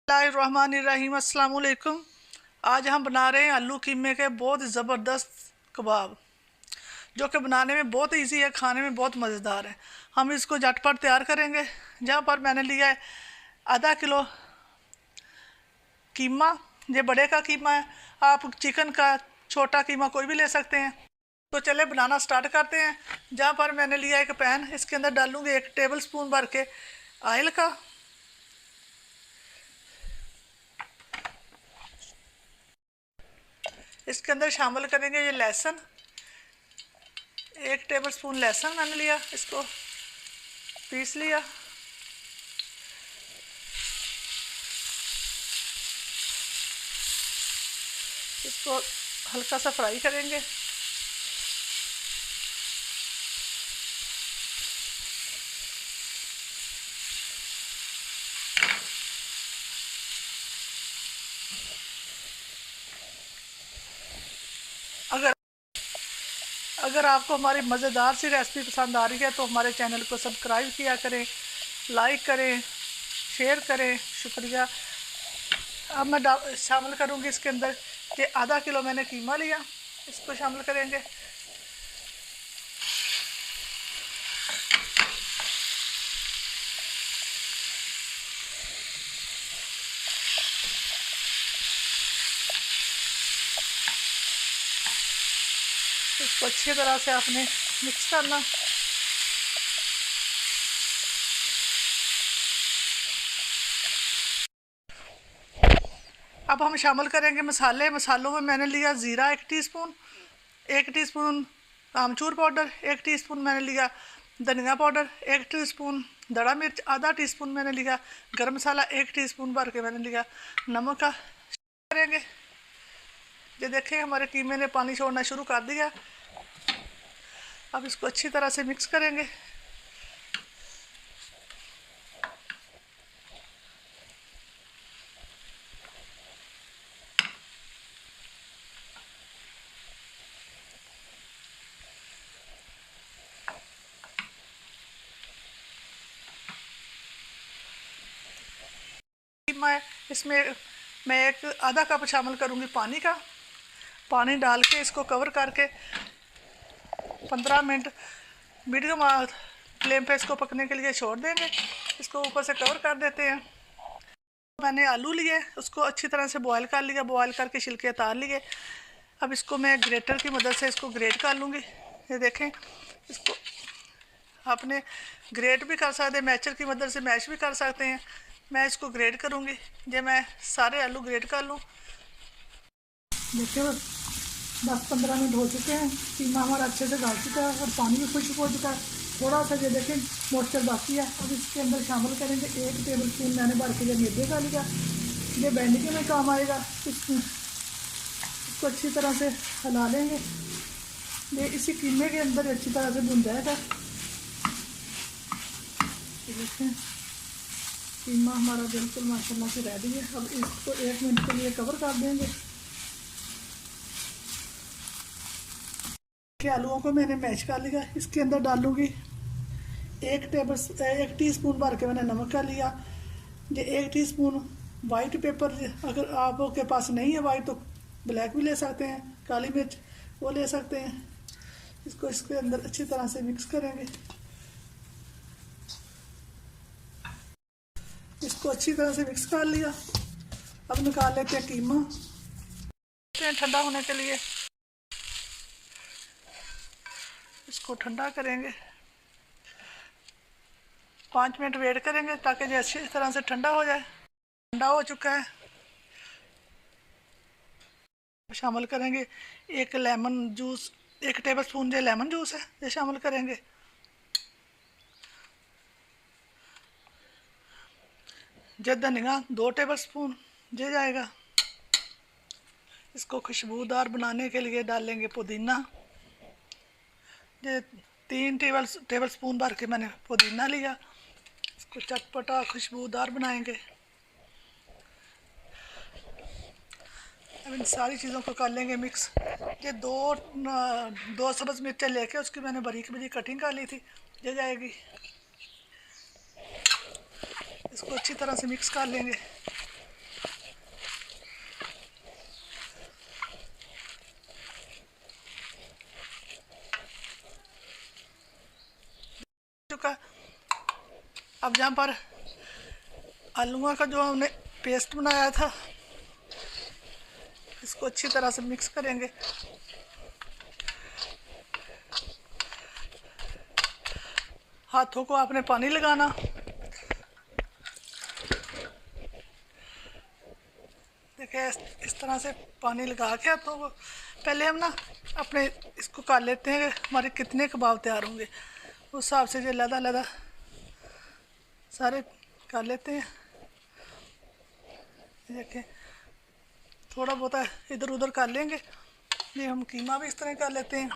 बिस्मिल्लाहिर्रहमानिर्रहीम अस्सलाम वालेकुम। आज हम बना रहे हैं आलू कीमे के बहुत ज़बरदस्त कबाब, जो कि बनाने में बहुत इजी है, खाने में बहुत मज़ेदार है। हम इसको झटपट तैयार करेंगे। जहाँ पर मैंने लिया है आधा किलो कीमा, ये बड़े का कीमा है। आप चिकन का छोटा कीमा कोई भी ले सकते हैं। तो चले बनाना स्टार्ट करते हैं। जहाँ पर मैंने लिया एक पैन, इसके अंदर डालूँगी 1 टेबल स्पून भर के ऑयल का। इसके अंदर शामिल करेंगे ये लहसुन, 1 टेबल स्पून लहसुन मैंने लिया, इसको पीस लिया। इसको हल्का सा फ्राई करेंगे। अगर अगर आपको हमारी मज़ेदार सी रेसिपी पसंद आ रही है तो हमारे चैनल को सब्सक्राइब किया करें, लाइक करें, शेयर करें। शुक्रिया। अब मैं शामिल करूंगी इसके अंदर कि आधा किलो मैंने कीमा लिया, इसको शामिल करेंगे। इसको अच्छी तरह से आपने मिक्स करना। अब हम शामिल करेंगे मसाले। मसालों में मैंने लिया ज़ीरा 1 टीस्पून, 1 टीस्पून आमचूर पाउडर, 1 टीस्पून मैंने लिया धनिया पाउडर, 1 टीस्पून दड़ा मिर्च, आधा टीस्पून मैंने लिया गरम मसाला, 1 टीस्पून भर के मैंने लिया नमक का करेंगे। ये देखें हमारे कीमे ने पानी छोड़ना शुरू कर दिया। अब इसको अच्छी तरह से मिक्स करेंगे। इसमें मैं एक आधा कप शामिल करूंगी पानी का। पानी डाल के इसको कवर करके 15 मिनट मीडियम फ्लेम पे इसको पकने के लिए छोड़ देंगे। इसको ऊपर से कवर कर देते हैं। मैंने आलू लिए, उसको अच्छी तरह से बॉयल कर लिया, बॉयल करके छिलके उतार लिए। अब इसको मैं ग्रेटर की मदद से इसको ग्रेट कर लूँगी। ये देखें, इसको आपने ग्रेट भी कर सकते हैं, मैचर की मदद से मैश भी कर सकते हैं। मैं इसको ग्रेट करूँगी। ये मैं सारे आलू ग्रेट कर लूँ। देखिए 10-15 मिनट हो चुके हैं। कीमा हमारा अच्छे से गल चुका है और पानी भी खुश्क हो चुका है। थोड़ा सा ये देखें मॉइस्चर बाकी है। अब इसके अंदर शामिल करेंगे 1 टेबल स्पून मैंने भर के मैदे का लिया। ये बैंडिंग में काम आएगा। इसको अच्छी तरह से हिला लेंगे। ये इसी कीमे के अंदर अच्छी तरह से भुन जाएगा। देखें कीमा हमारा बिल्कुल माशाल्लाह से रेडी है। अब इसको 1 मिनट के लिए कवर कर देंगे। आलूओं को मैंने मैश कर लिया। इसके अंदर डालूंगी 1 टीस्पून भर के मैंने नमक का लिया। ये 1 टीस्पून वाइट पेपर, अगर आपके पास नहीं है वाइट तो ब्लैक भी ले सकते हैं, काली मिर्च वो ले सकते हैं। इसको इसके अंदर अच्छी तरह से मिक्स करेंगे। इसको अच्छी तरह से मिक्स कर लिया। अब निकाल लेते हैं कीमा ठंडा होने के लिए। इसको ठंडा करेंगे, 5 मिनट वेट करेंगे ताकि ये अच्छी तरह से ठंडा हो जाए। ठंडा हो चुका है। शामिल करेंगे 1 लेमन जूस, 1 टेबल स्पून जो लेमन जूस है ये शामिल करेंगे। जो धनिया 2 टेबल स्पून ये जाएगा। इसको खुशबूदार बनाने के लिए डालेंगे पुदीना। ये 3 टेबल स्पून भर के मैंने पुदीना लिया। इसको चटपटा खुशबूदार बनाएंगे। अब इन सारी चीज़ों को कर लेंगे मिक्स। ये दो सब्ज़ मिर्चें लेके उसकी मैंने बारीक बारीक कटिंग कर ली थी, ये जाएगी। इसको अच्छी तरह से मिक्स कर लेंगे। अब यहाँ पर आलूओं का जो हमने पेस्ट बनाया था इसको अच्छी तरह से मिक्स करेंगे। हाथों को आपने पानी लगाना। देखिए इस तरह से पानी लगा के हाथों को पहले हम ना अपने इसको कर लेते हैं हमारे कितने कबाब तैयार होंगे, उस हिसाब से जो लदा लदा सारे कर लेते हैं। देखिए थोड़ा बहुत इधर उधर कर लेंगे। ये हम कीमा भी इस तरह कर लेते हैं।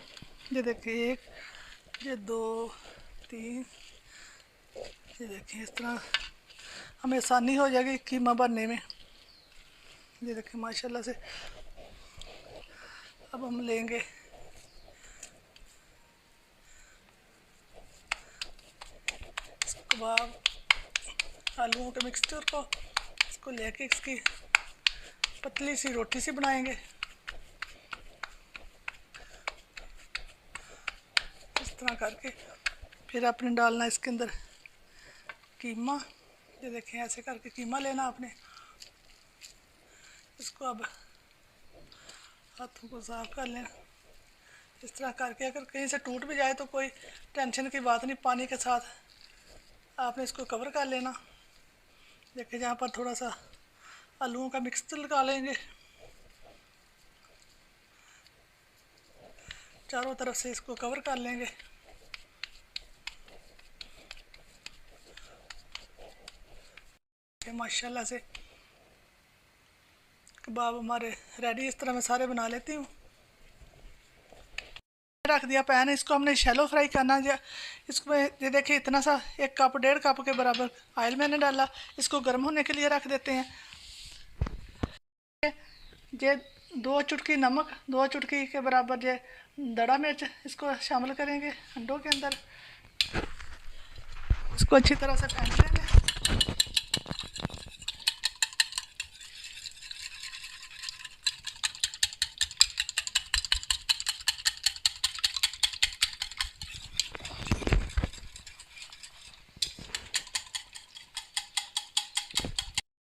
ये देखिए 1, ये 2, 3, ये देखिए इस तरह हमें आसानी हो जाएगी कीमा बनने में। ये देखिए माशाल्लाह से। अब हम लेंगे कबाब आलूओं के मिक्सचर को, इसको लेके इसकी पतली सी रोटी सी बनाएंगे। इस तरह करके फिर आपने डालना इसके अंदर कीमा। ये देखें ऐसे करके कीमा लेना आपने। इसको अब हाथों को साफ कर लेना इस तरह करके। अगर कहीं से टूट भी जाए तो कोई टेंशन की बात नहीं, पानी के साथ आपने इसको कवर कर लेना। देखिए जहाँ पर थोड़ा सा आलूओं का मिक्सचर लगा लेंगे, चारों तरफ से इसको कवर कर लेंगे। माशाल्लाह से कबाब हमारे रेडी। इस तरह मैं सारे बना लेती हूँ। रख दिया पैन, इसको हमने शैलो फ्राई करना है। इसमें ये देखिए इतना सा 1 कप 1.5 कप के बराबर ऑयल मैंने डाला। इसको गर्म होने के लिए रख देते हैं। ये 2 चुटकी नमक, 2 चुटकी के बराबर ये दड़ा मिर्च इसको शामिल करेंगे अंडों के अंदर। इसको अच्छी तरह से फेंट लेंगे।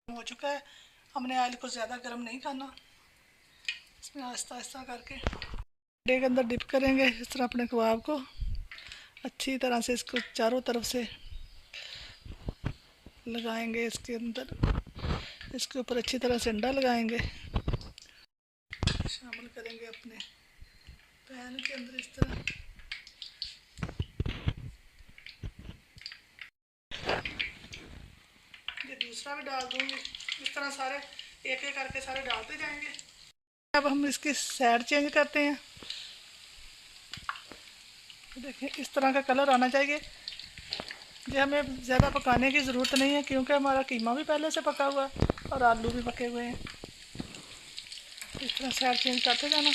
हो चुका है, हमने ऑयल को ज़्यादा गर्म नहीं करना। इसमें आहिस्ता आहिस्ता करके अंडे के अंदर डिप करेंगे इस तरह अपने कबाब को। अच्छी तरह से इसको चारों तरफ से लगाएंगे। इसके अंदर इसके ऊपर अच्छी तरह से अंडा लगाएंगे, शामिल करेंगे अपने पैन के अंदर इस तरह। ये दूसरा भी डाल दूंगी। इस तरह सारे एक एक करके सारे डालते जाएंगे। अब हम इसकी साइड चेंज करते हैं। देखिए इस तरह का कलर आना चाहिए। ये हमें ज़्यादा पकाने की ज़रूरत नहीं है क्योंकि हमारा कीमा भी पहले से पका हुआ है और आलू भी पके हुए हैं। इस तरह साइड चेंज करते जाना।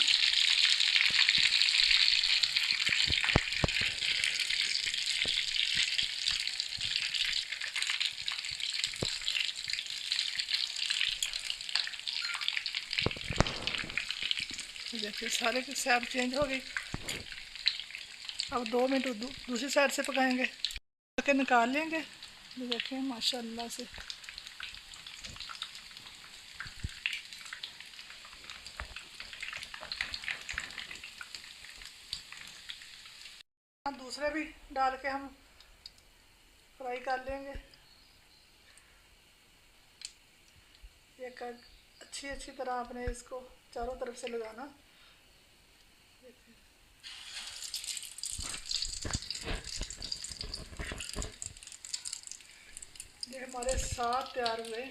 देखिए सारे की साइड चेंज हो गई। अब 2 मिनट दूसरी साइड से पकाएंगे, पके निकाल लेंगे। देखिए माशाल्लाह से दूसरे भी डाल के हम फ्राई कर लेंगे। एक अच्छी तरह आपने इसको चारों तरफ से लगाना। ये हमारे साथ तैयार हुए।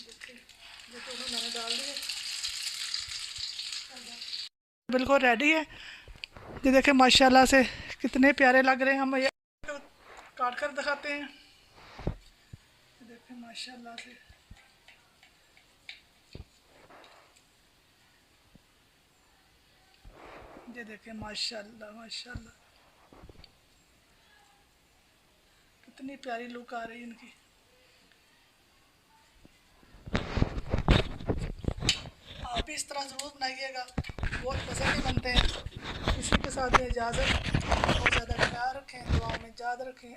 देखिए ये दोनों मैंने डाल दिए, बिल्कुल रेडी है। ये देखिए माशाल्लाह से कितने प्यारे लग रहे हैं। हम ये काट कर दिखाते हैं। देखिए माशाल्लाह से ये देखिए माशाल्लाह माशाल्लाह कितनी प्यारी लुक आ रही है इनकी। आप भी इस तरह ज़रूर बनाइएगा, बहुत पसंद बनते हैं। इसी के साथ इजाज़त। ख्याल रखें, दुआओं में याद रखें।